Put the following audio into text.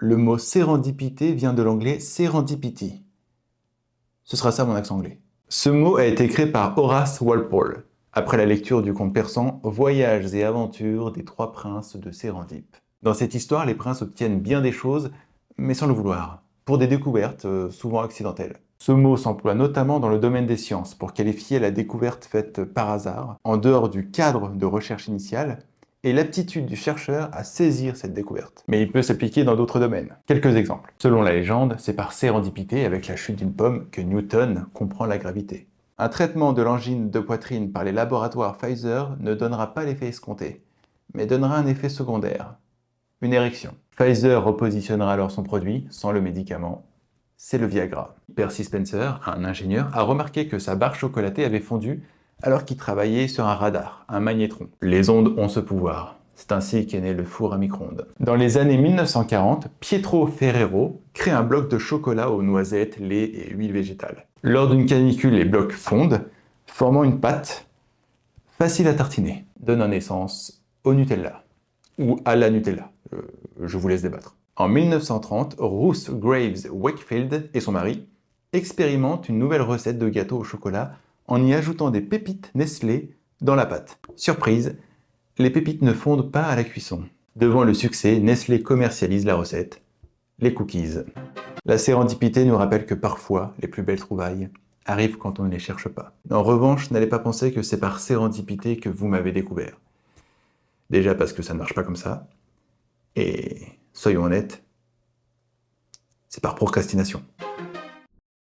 Le mot sérendipité vient de l'anglais serendipity. Ce sera ça mon accent anglais. Ce mot a été créé par Horace Walpole, après la lecture du conte persan Voyages et aventures des trois princes de Sérendip. Dans cette histoire, les princes obtiennent bien des choses, mais sans le vouloir, pour des découvertes souvent accidentelles. Ce mot s'emploie notamment dans le domaine des sciences pour qualifier la découverte faite par hasard, en dehors du cadre de recherche initiale, et l'aptitude du chercheur à saisir cette découverte. Mais il peut s'appliquer dans d'autres domaines. Quelques exemples. Selon la légende, c'est par sérendipité, avec la chute d'une pomme, que Newton comprend la gravité. Un traitement de l'angine de poitrine par les laboratoires Pfizer ne donnera pas l'effet escompté, mais donnera un effet secondaire. Une érection. Pfizer repositionnera alors son produit, sans le médicament. C'est le Viagra. Percy Spencer, un ingénieur, a remarqué que sa barre chocolatée avait fondu alors qu'il travaillait sur un radar, un magnétron. Les ondes ont ce pouvoir. C'est ainsi qu'est né le four à micro-ondes. Dans les années 1940, Pietro Ferrero crée un bloc de chocolat aux noisettes, lait et huile végétale. Lors d'une canicule, les blocs fondent, formant une pâte facile à tartiner, donnant naissance au Nutella, ou à la Nutella. Je vous laisse débattre. En 1930, Ruth Graves Wakefield et son mari expérimentent une nouvelle recette de gâteau au chocolat en y ajoutant des pépites Nestlé dans la pâte. Surprise, les pépites ne fondent pas à la cuisson. Devant le succès, Nestlé commercialise la recette, les cookies. La sérendipité nous rappelle que parfois, les plus belles trouvailles arrivent quand on ne les cherche pas. En revanche, n'allez pas penser que c'est par sérendipité que vous m'avez découvert. Déjà parce que ça ne marche pas comme ça, et soyons honnêtes, c'est par procrastination.